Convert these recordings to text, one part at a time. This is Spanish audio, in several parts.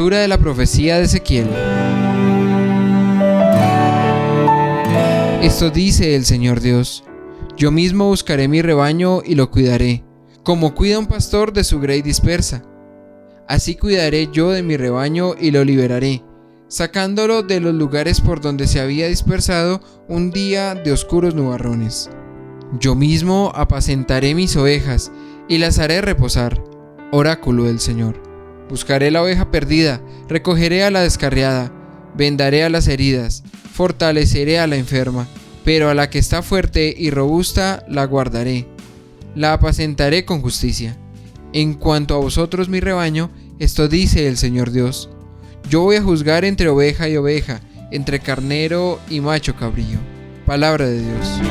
Lectura de la profecía de Ezequiel. Esto dice el Señor Dios: yo mismo buscaré mi rebaño y lo cuidaré, como cuida un pastor de su grey dispersa. Así cuidaré yo de mi rebaño y lo liberaré, sacándolo de los lugares por donde se había dispersado un día de oscuros nubarrones. Yo mismo apacentaré mis ovejas y las haré reposar. Oráculo del Señor. Buscaré la oveja perdida, recogeré a la descarriada, vendaré a las heridas, fortaleceré a la enferma, pero a la que está fuerte y robusta la guardaré. La apacentaré con justicia. En cuanto a vosotros, mi rebaño, esto dice el Señor Dios: yo voy a juzgar entre oveja y oveja, entre carnero y macho cabrío. Palabra de Dios.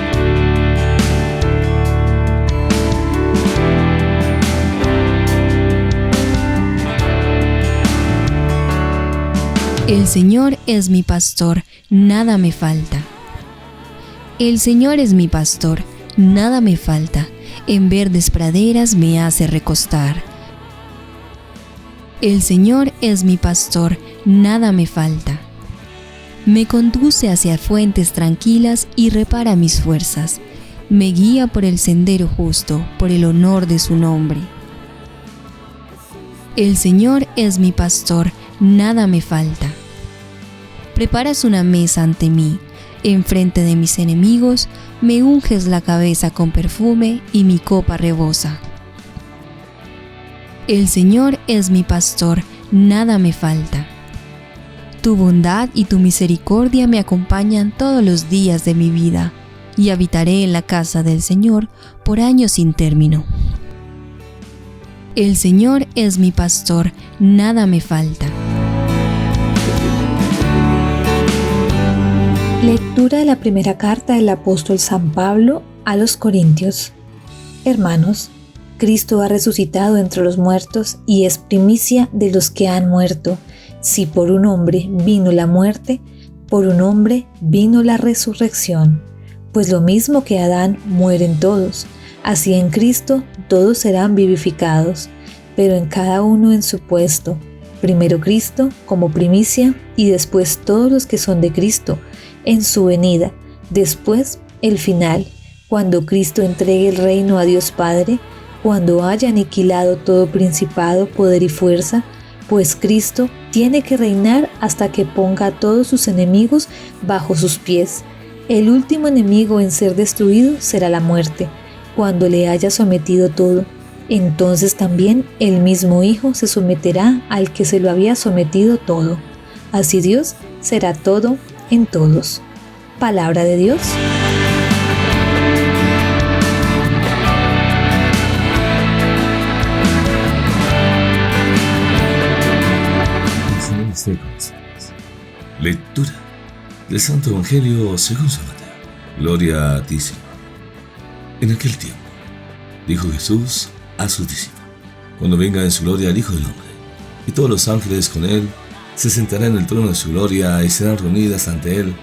El Señor es mi pastor, nada me falta. El Señor es mi pastor, nada me falta. En verdes praderas me hace recostar. El Señor es mi pastor, nada me falta. Me conduce hacia fuentes tranquilas y repara mis fuerzas. Me guía por el sendero justo, por el honor de su nombre. El Señor es mi pastor, nada me falta. Preparas una mesa ante mí, enfrente de mis enemigos, me unges la cabeza con perfume y mi copa rebosa. El Señor es mi pastor, nada me falta. Tu bondad y tu misericordia me acompañan todos los días de mi vida, y habitaré en la casa del Señor por años sin término. El Señor es mi pastor, nada me falta. Lectura de la primera carta del apóstol San Pablo a los Corintios. Hermanos, Cristo ha resucitado entre los muertos y es primicia de los que han muerto. Si por un hombre vino la muerte, por un hombre vino la resurrección. Pues lo mismo que Adán mueren todos, así en Cristo todos serán vivificados, pero en cada uno en su puesto. Primero Cristo como primicia y después todos los que son de Cristo en su venida, después el final, cuando Cristo entregue el reino a Dios Padre, cuando haya aniquilado todo principado, poder y fuerza, pues Cristo tiene que reinar hasta que ponga a todos sus enemigos bajo sus pies. El último enemigo en ser destruido será la muerte, cuando le haya sometido todo. Entonces también el mismo Hijo se someterá al que se lo había sometido todo. Así Dios será todo en todos. Palabra de Dios. Lectura del Santo Evangelio según San Mateo. Gloria a ti, Señor. En aquel tiempo dijo Jesús a sus discípulos: cuando venga en su gloria el Hijo del Hombre, y todos los ángeles con él, se sentará en el trono de su gloria y serán reunidas ante él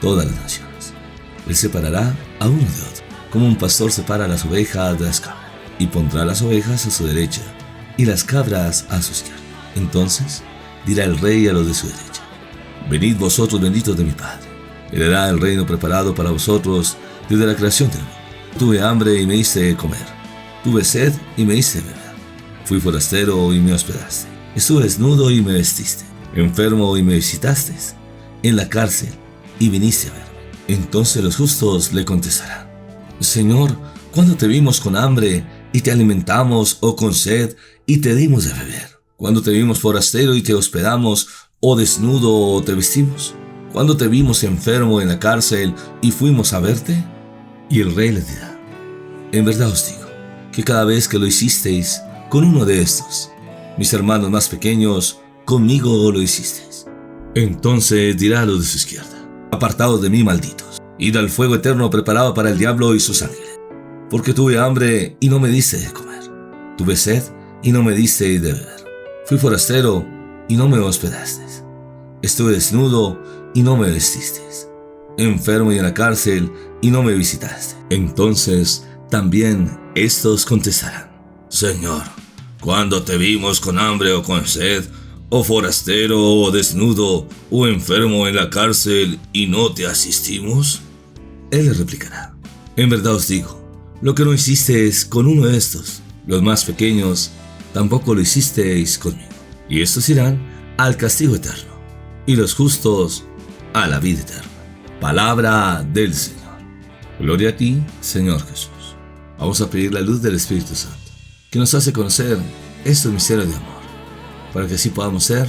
todas las naciones. Él separará a uno de otro, como un pastor separa las ovejas de las cabras, y pondrá las ovejas a su derecha y las cabras a su izquierda. Entonces dirá el rey a los de su derecha: venid vosotros benditos de mi Padre, heredad el reino preparado para vosotros desde la creación del mundo. Tuve hambre y me diste de comer, tuve sed y me diste de beber, fui forastero y me hospedaste, estuve desnudo y me vestiste, enfermo y me visitaste, en la cárcel y viniste a verme. Entonces los justos le contestarán: Señor, ¿cuándo te vimos con hambre y te alimentamos, o con sed y te dimos de beber? ¿Cuándo te vimos forastero y te hospedamos, o desnudo o te vestimos? ¿Cuándo te vimos enfermo en la cárcel y fuimos a verte? Y el rey les dirá: en verdad os digo, que cada vez que lo hicisteis con uno de estos, mis hermanos más pequeños, conmigo lo hicisteis. Entonces dirá a los de su izquierda: apartados de mí, malditos, id al fuego eterno preparado para el diablo y sus ángeles. Porque tuve hambre y no me diste de comer, tuve sed y no me diste de beber, fui forastero y no me hospedasteis, estuve desnudo y no me vestisteis, enfermo y en la cárcel y no me visitaste. Entonces también estos contestarán: Señor, ¿cuándo te vimos con hambre o con sed, o forastero, o desnudo, o enfermo en la cárcel, y no te asistimos? Él le replicará: en verdad os digo, lo que no hicisteis con uno de estos, los más pequeños, tampoco lo hicisteis conmigo. Y estos irán al castigo eterno, y los justos a la vida eterna. Palabra del Señor. Gloria a ti, Señor Jesús. Vamos a pedir la luz del Espíritu Santo, que nos hace conocer estos misterios de amor, para que así podamos ser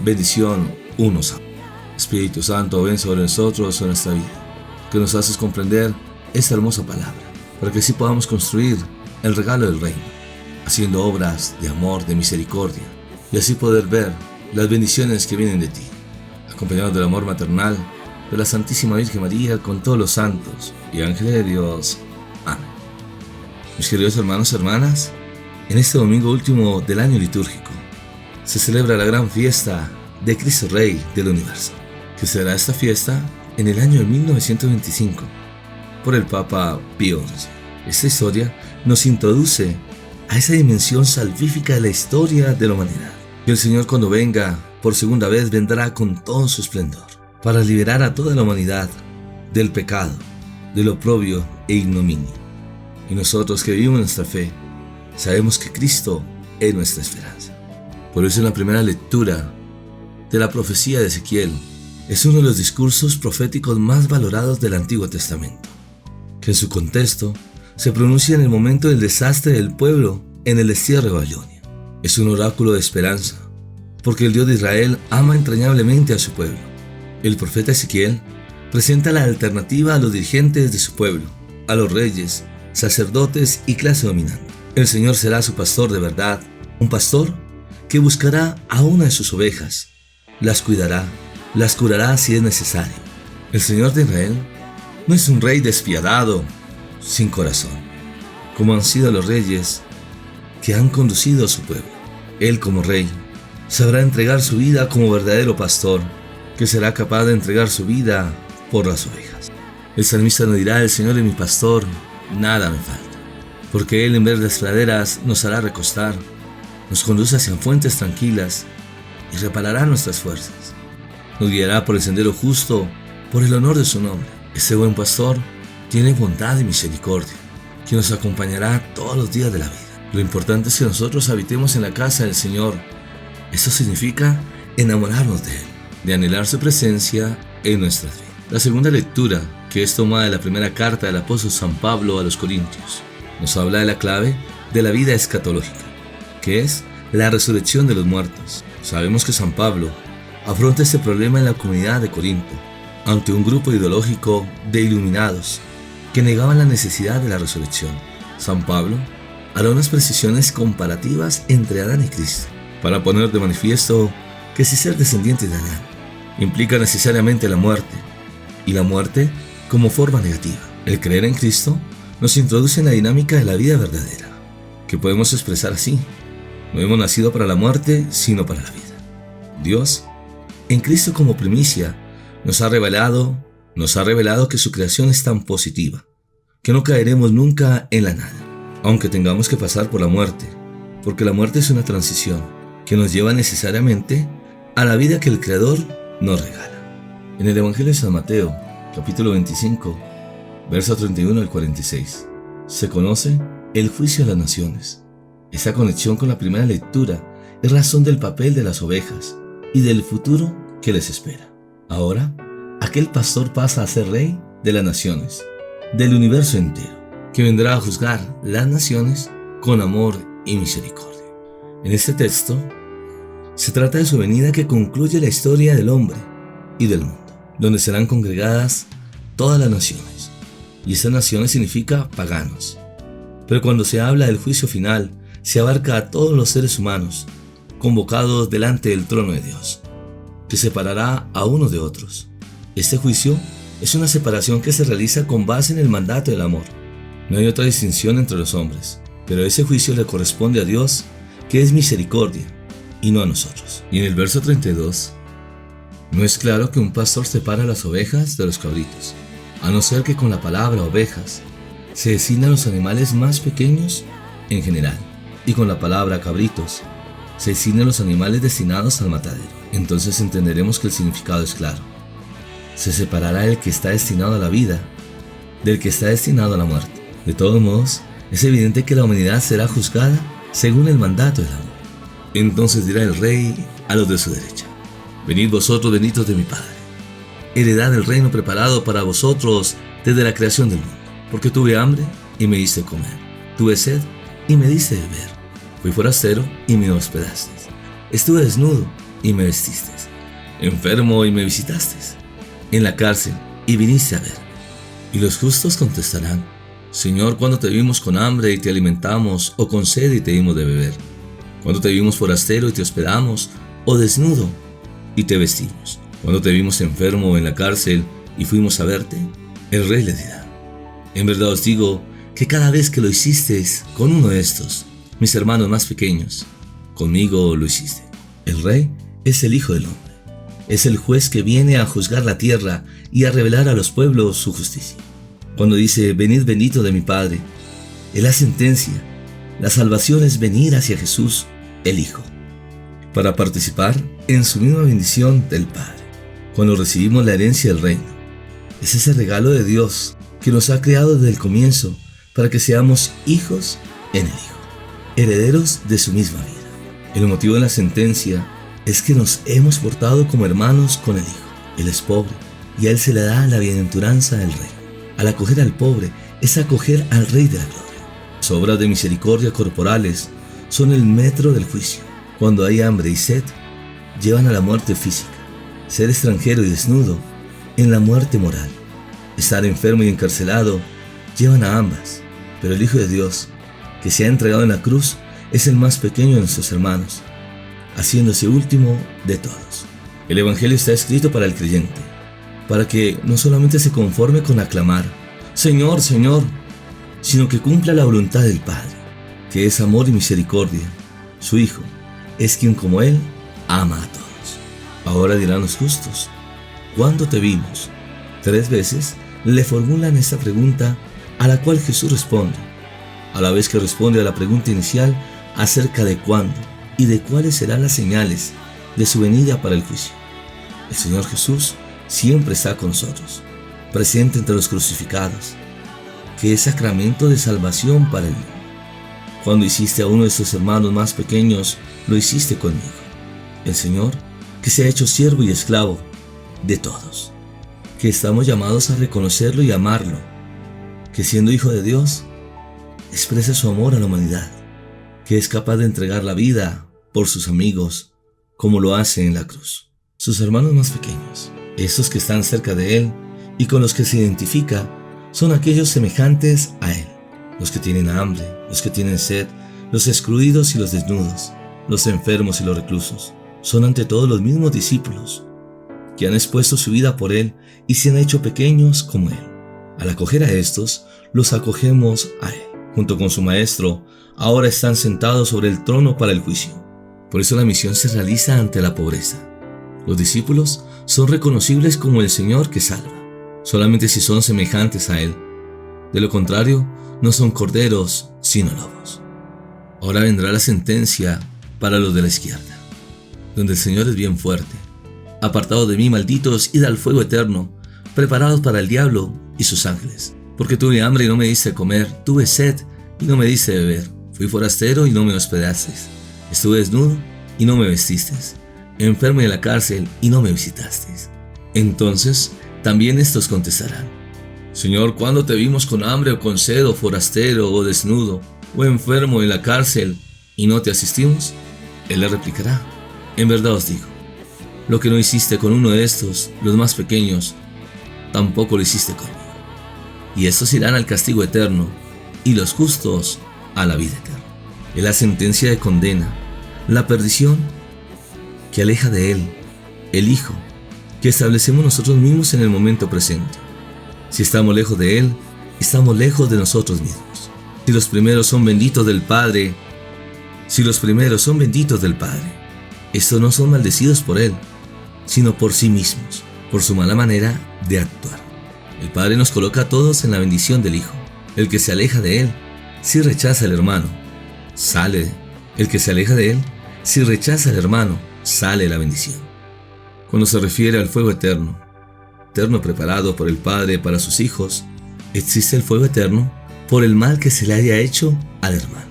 bendición unos a otros. Espíritu Santo, ven sobre nosotros en nuestra vida, que nos haces comprender esta hermosa palabra, para que así podamos construir el regalo del reino, haciendo obras de amor, de misericordia, y así poder ver las bendiciones que vienen de ti, acompañados del amor maternal de la Santísima Virgen María, con todos los santos y ángeles de Dios. Amén. Mis queridos hermanos y hermanas, en este domingo último del año litúrgico se celebra la gran fiesta de Cristo Rey del Universo, que será esta fiesta en el año de 1925 por el Papa Pío XI. Esta historia nos introduce a esa dimensión salvífica de la historia de la humanidad. Que el Señor, cuando venga por segunda vez, vendrá con todo su esplendor para liberar a toda la humanidad del pecado, del oprobio e ignominia. Y nosotros que vivimos nuestra fe, sabemos que Cristo es nuestra esperanza. Por eso en la primera lectura de la profecía de Ezequiel es uno de los discursos proféticos más valorados del Antiguo Testamento, que en su contexto se pronuncia en el momento del desastre del pueblo en el destierro de Babilonia. Es un oráculo de esperanza, porque el Dios de Israel ama entrañablemente a su pueblo. El profeta Ezequiel presenta la alternativa a los dirigentes de su pueblo, a los reyes, sacerdotes y clase dominante. El Señor será su pastor de verdad, un pastor que buscará a una de sus ovejas, las cuidará, las curará si es necesario. El Señor de Israel no es un rey despiadado, sin corazón, como han sido los reyes que han conducido a su pueblo. Él, como rey, sabrá entregar su vida como verdadero pastor, que será capaz de entregar su vida por las ovejas. El salmista nos dirá: el Señor es mi pastor, nada me falta, porque Él en verdes praderas nos hará recostar, nos conduce hacia fuentes tranquilas y reparará nuestras fuerzas. Nos guiará por el sendero justo, por el honor de su nombre. Ese buen pastor tiene bondad y misericordia, que nos acompañará todos los días de la vida. Lo importante es que nosotros habitemos en la casa del Señor. Eso significa enamorarnos de Él, de anhelar su presencia en nuestras vidas. La segunda lectura, que es tomada de la primera carta del apóstol San Pablo a los Corintios, nos habla de la clave de la vida escatológica, que es la resurrección de los muertos. Sabemos que San Pablo afronta este problema en la comunidad de Corinto, ante un grupo ideológico de iluminados que negaban la necesidad de la resurrección. San Pablo hará unas precisiones comparativas entre Adán y Cristo, para poner de manifiesto que si ser descendientes de Adán implica necesariamente la muerte, y la muerte como forma negativa. El creer en Cristo nos introduce en la dinámica de la vida verdadera, que podemos expresar así: no hemos nacido para la muerte, sino para la vida. Dios, en Cristo como primicia, nos ha revelado que su creación es tan positiva, que no caeremos nunca en la nada, aunque tengamos que pasar por la muerte, porque la muerte es una transición que nos lleva necesariamente a la vida que el Creador nos regala. En el Evangelio de San Mateo, capítulo 25, versos 31 al 46, se conoce el juicio de las naciones. Esa conexión con la primera lectura es razón del papel de las ovejas y del futuro que les espera. Ahora, aquel pastor pasa a ser rey de las naciones, del universo entero, que vendrá a juzgar las naciones con amor y misericordia. En este texto, se trata de su venida que concluye la historia del hombre y del mundo, donde serán congregadas todas las naciones, y esas naciones significa paganos. Pero cuando se habla del juicio final, se abarca a todos los seres humanos, convocados delante del trono de Dios, que separará a unos de otros. Este juicio es una separación que se realiza con base en el mandato del amor. No hay otra distinción entre los hombres, pero ese juicio le corresponde a Dios, que es misericordia, y no a nosotros. Y en el verso 32, no es claro que un pastor separa las ovejas de los cabritos, a no ser que con la palabra ovejas se designan los animales más pequeños en general, y con la palabra cabritos se designen los animales destinados al matadero. Entonces entenderemos que el significado es claro. Se separará el que está destinado a la vida del que está destinado a la muerte. De todos modos, es evidente que la humanidad será juzgada según el mandato del amor. Entonces dirá el rey a los de su derecha: venid vosotros benditos de mi Padre, heredad el reino preparado para vosotros desde la creación del mundo. Porque tuve hambre y me diste comer, tuve sed y me diste beber, fui forastero y me hospedaste, estuve desnudo y me vestiste, enfermo y me visitaste, en la cárcel y viniste a ver. Y los justos contestarán: Señor, ¿cuándo te vimos con hambre y te alimentamos, o con sed y te dimos de beber? ¿Cuándo te vimos forastero y te hospedamos, o desnudo y te vestimos? ¿Cuándo te vimos enfermo o en la cárcel y fuimos a verte? El rey le dirá: en verdad os digo que cada vez que lo hicisteis con uno de estos, mis hermanos más pequeños, conmigo lo hiciste. El rey es el Hijo del Hombre, es el juez que viene a juzgar la tierra y a revelar a los pueblos su justicia. Cuando dice: venid bendito de mi Padre, Él la sentencia. La salvación es venir hacia Jesús, el Hijo, para participar en su misma bendición del Padre. Cuando recibimos la herencia del reino, es ese regalo de Dios que nos ha creado desde el comienzo para que seamos hijos en el Hijo, herederos de su misma vida. El motivo de la sentencia es que nos hemos portado como hermanos con el Hijo. Él es pobre y a Él se le da la bienaventuranza del reino. Al acoger al pobre es acoger al Rey de la Gloria. Las obras de misericordia corporales son el metro del juicio. Cuando hay hambre y sed, llevan a la muerte física. Ser extranjero y desnudo, en la muerte moral. Estar enfermo y encarcelado, llevan a ambas. Pero el Hijo de Dios, que se ha entregado en la cruz, es el más pequeño de nuestros hermanos, haciéndose último de todos. El Evangelio está escrito para el creyente, para que no solamente se conforme con aclamar: Señor, Señor, sino que cumpla la voluntad del Padre, que es amor y misericordia. Su Hijo es quien como Él ama a todos. Ahora dirán los justos: ¿cuándo te vimos? 3 veces le formulan esta pregunta, a la cual Jesús responde, a la vez que responde a la pregunta inicial acerca de cuándo y de cuáles serán las señales de su venida para el juicio. El Señor Jesús siempre está con nosotros, presente entre los crucificados, que es sacramento de salvación para el mundo. Cuando hiciste a uno de sus hermanos más pequeños, lo hiciste conmigo. El Señor, que se ha hecho siervo y esclavo de todos, que estamos llamados a reconocerlo y amarlo, que siendo Hijo de Dios, expresa su amor a la humanidad, que es capaz de entregar la vida por sus amigos, como lo hace en la cruz. Sus hermanos más pequeños, esos que están cerca de Él y con los que se identifica, son aquellos semejantes a Él, los que tienen hambre, los que tienen sed, los excluidos y los desnudos, los enfermos y los reclusos. Son ante todo los mismos discípulos, que han expuesto su vida por Él y se han hecho pequeños como Él. Al acoger a estos, los acogemos a Él. Junto con su Maestro, ahora están sentados sobre el trono para el juicio. Por eso la misión se realiza ante la pobreza. Los discípulos son reconocibles como el Señor que salva, solamente si son semejantes a Él. De lo contrario, no son corderos, sino lobos. Ahora vendrá la sentencia para los de la izquierda, donde el Señor es bien fuerte. Apartados de mí, malditos, id al fuego eterno, preparados para el diablo y sus ángeles. Porque tuve hambre y no me diste comer, tuve sed y no me diste beber, fui forastero y no me hospedasteis, estuve desnudo y no me vestisteis, enfermo y en la cárcel y no me visitasteis. Entonces también estos contestarán: Señor, ¿cuándo te vimos con hambre o con sed, o forastero o desnudo, o enfermo en la cárcel y no te asistimos? Él le replicará: en verdad os digo, lo que no hiciste con uno de estos, los más pequeños, tampoco lo hiciste conmigo. Y estos irán al castigo eterno, y los justos a la vida eterna. Es la sentencia de condena, la perdición que aleja de Él, el Hijo, que establecemos nosotros mismos en el momento presente. Si estamos lejos de Él, estamos lejos de nosotros mismos. Si los primeros son benditos del Padre, estos no son maldecidos por Él, sino por sí mismos, por su mala manera de actuar. El Padre nos coloca a todos en la bendición del Hijo. El que se aleja de Él, si rechaza al hermano, sale. El que se aleja de Él, Si rechaza al hermano, sale la bendición. Cuando se refiere al fuego eterno preparado por el Padre para sus hijos, existe el fuego eterno por el mal que se le haya hecho al hermano.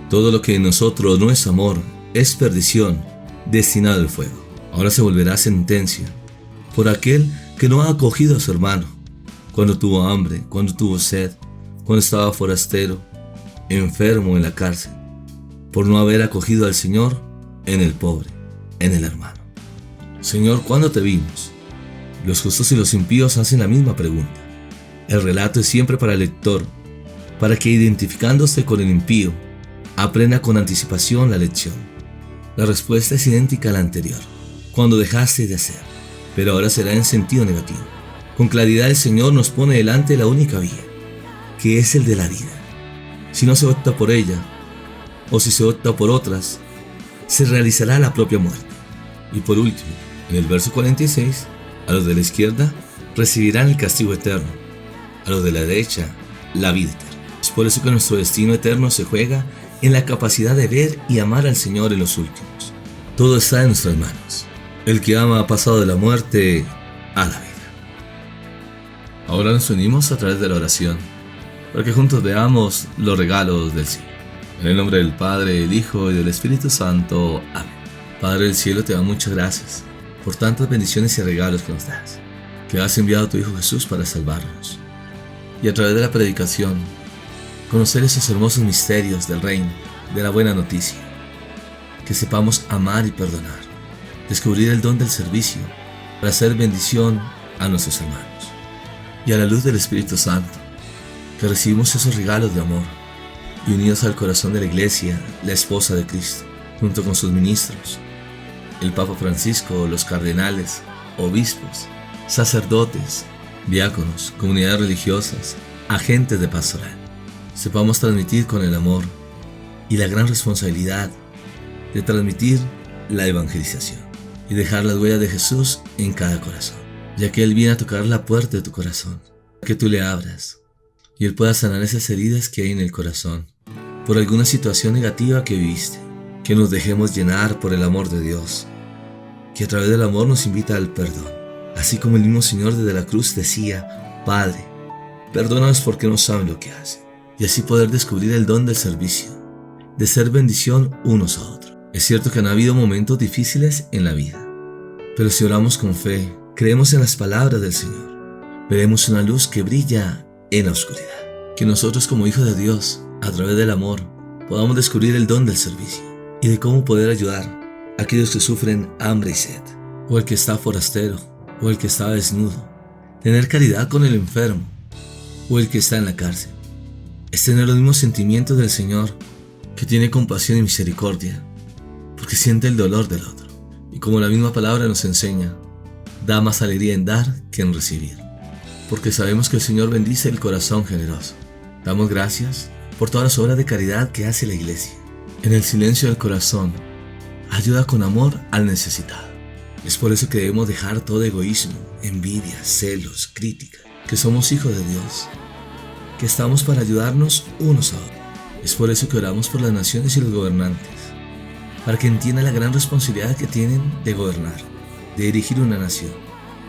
Todo lo que en nosotros no es amor es perdición, destinado al fuego. Ahora se volverá sentencia por aquel que no ha acogido a su hermano, cuando tuvo hambre, cuando tuvo sed, cuando estaba forastero, enfermo en la cárcel, por no haber acogido al Señor en el pobre, en el hermano. Señor, ¿cuándo te vimos? Los justos y los impíos hacen la misma pregunta. El relato es siempre para el lector, para que identificándose con el impío, aprenda con anticipación la lección. La respuesta es idéntica a la anterior, cuando dejaste de hacer, pero ahora será en sentido negativo. Con claridad el Señor nos pone delante la única vía, que es el de la vida. Si no se opta por ella, o si se opta por otras, se realizará la propia muerte. Y por último, en el verso 46, a los de la izquierda recibirán el castigo eterno, a los de la derecha la vida eterna. Es por eso que nuestro destino eterno se juega en la capacidad de ver y amar al Señor en los últimos. Todo está en nuestras manos. El que ama ha pasado de la muerte a la vida. Ahora nos unimos a través de la oración, para que juntos veamos los regalos del cielo. En el nombre del Padre, del Hijo y del Espíritu Santo. Amén. Padre del cielo, te damos muchas gracias por tantas bendiciones y regalos que nos das, que has enviado a tu Hijo Jesús para salvarnos. Y a través de la predicación, conocer esos hermosos misterios del reino, de la buena noticia. Que sepamos amar y perdonar, descubrir el don del servicio para hacer bendición a nuestros hermanos. Y a la luz del Espíritu Santo, que recibimos esos regalos de amor y unidos al corazón de la Iglesia, la esposa de Cristo, junto con sus ministros, el Papa Francisco, los cardenales, obispos, sacerdotes, diáconos, comunidades religiosas, agentes de pastoral. Sepamos transmitir con el amor y la gran responsabilidad de transmitir la evangelización y dejar las huellas de Jesús en cada corazón, ya que Él viene a tocar la puerta de tu corazón, que tú le abras y Él pueda sanar esas heridas que hay en el corazón por alguna situación negativa que viviste. Que nos dejemos llenar por el amor de Dios, que a través del amor nos invita al perdón, así como el mismo Señor desde la cruz decía: Padre, perdónanos porque no saben lo que hacen, y así poder descubrir el don del servicio, de ser bendición unos a otros. Es cierto que han habido momentos difíciles en la vida, pero si oramos con fe, creemos en las palabras del Señor, veremos una luz que brilla en la oscuridad. Que nosotros como hijos de Dios, a través del amor, podamos descubrir el don del servicio y de cómo poder ayudar a aquellos que sufren hambre y sed, o el que está forastero, o el que está desnudo. Tener caridad con el enfermo, o el que está en la cárcel. Es tener los mismos sentimientos del Señor, que tiene compasión y misericordia, porque siente el dolor del otro. Y como la misma palabra nos enseña, da más alegría en dar que en recibir, porque sabemos que el Señor bendice el corazón generoso. Damos gracias por todas las obras de caridad que hace la Iglesia. En el silencio del corazón, ayuda con amor al necesitado. Es por eso que debemos dejar todo egoísmo, envidia, celos, crítica, que somos hijos de Dios, que estamos para ayudarnos unos a otros. Es por eso que oramos por las naciones y los gobernantes, para que entiendan la gran responsabilidad que tienen de gobernar, de dirigir una nación,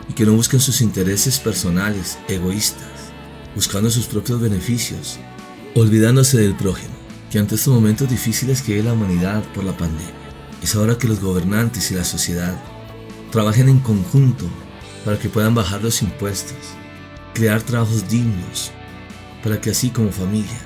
y que no busquen sus intereses personales, egoístas, buscando sus propios beneficios, olvidándose del prójimo. Que ante estos momentos difíciles que vive la humanidad por la pandemia, es ahora que los gobernantes y la sociedad trabajen en conjunto para que puedan bajar los impuestos, crear trabajos dignos, para que así como familia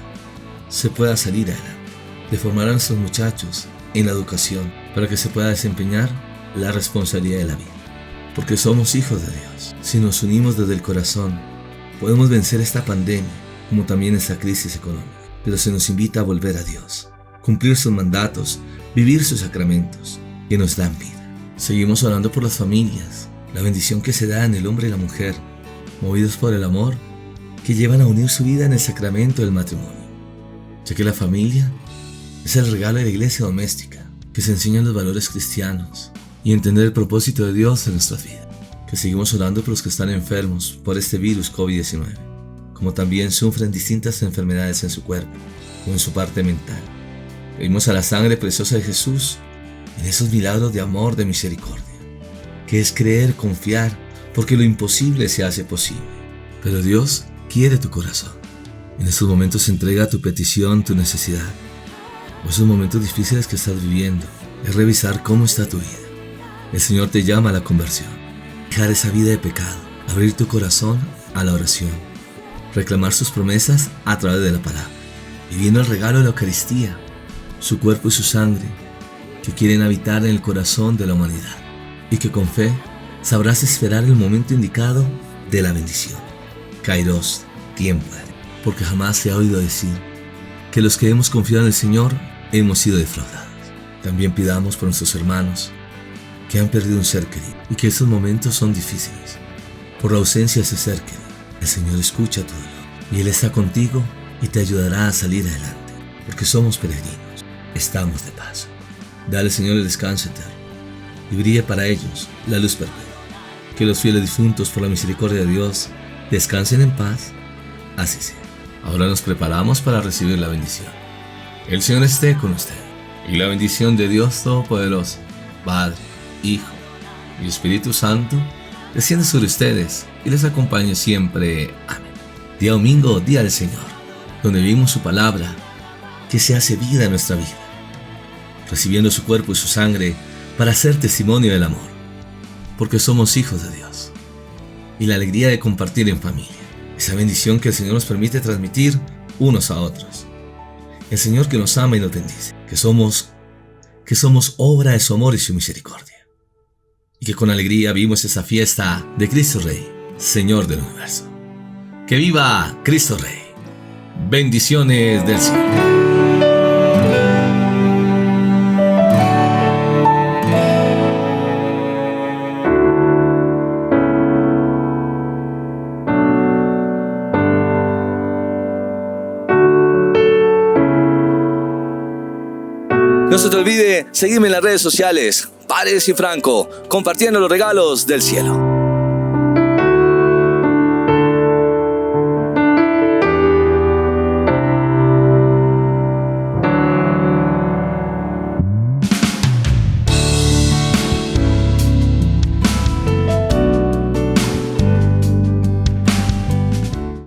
se pueda salir adelante, de formar a nuestros muchachos en la educación para que se pueda desempeñar la responsabilidad de la vida, porque somos hijos de Dios. Si nos unimos desde el corazón, podemos vencer esta pandemia como también esta crisis económica. Pero se nos invita a volver a Dios, cumplir sus mandatos, vivir sus sacramentos que nos dan vida. Seguimos orando por las familias, la bendición que se da en el hombre y la mujer, movidos por el amor, que llevan a unir su vida en el sacramento del matrimonio, ya que la familia es el regalo de la iglesia doméstica, que se enseñan los valores cristianos y entender el propósito de Dios en nuestras vidas. Que seguimos orando por los que están enfermos por este virus COVID-19, como también sufren distintas enfermedades en su cuerpo o en su parte mental. Pedimos a la sangre preciosa de Jesús en esos milagros de amor, de misericordia, que es creer, confiar, porque lo imposible se hace posible. Pero Dios quiere tu corazón. En estos momentos entrega tu petición, tu necesidad, o esos momentos difíciles que estás viviendo. Es revisar cómo está tu vida. El Señor te llama a la conversión, dejar esa vida de pecado, abrir tu corazón a la oración, reclamar sus promesas a través de la palabra, viviendo el regalo de la Eucaristía, su cuerpo y su sangre, que quieren habitar en el corazón de la humanidad, y que con fe sabrás esperar el momento indicado de la bendición. Kairos, tiempo, porque jamás se ha oído decir que los que hemos confiado en el Señor hemos sido defraudados. También pidamos por nuestros hermanos que han perdido un ser querido y que estos momentos son difíciles. Por la ausencia de ese ser querido, el Señor escucha tu dolor y Él está contigo y te ayudará a salir adelante, porque somos peregrinos, estamos de paso. Dale, Señor, el descanso eterno y brille para ellos la luz perpetua. Que los fieles difuntos, por la misericordia de Dios, descansen en paz. Así sea. Ahora nos preparamos para recibir la bendición. El Señor esté con usted, y la bendición de Dios Todopoderoso, Padre, Hijo y Espíritu Santo, desciende sobre ustedes y les acompañe siempre. Amén. Día domingo, día del Señor, donde vivimos su palabra, que se hace vida en nuestra vida, recibiendo su cuerpo y su sangre para ser testimonio del amor, porque somos hijos de Dios, y la alegría de compartir en familia, esa bendición que el Señor nos permite transmitir unos a otros. El Señor que nos ama y nos bendice, que somos obra de su amor y su misericordia, y que con alegría vivimos esa fiesta de Cristo Rey, Señor del universo. ¡Que viva Cristo Rey! Bendiciones del cielo. No se te olvide seguirme en las redes sociales, Paredes y Franco, compartiendo los regalos del cielo.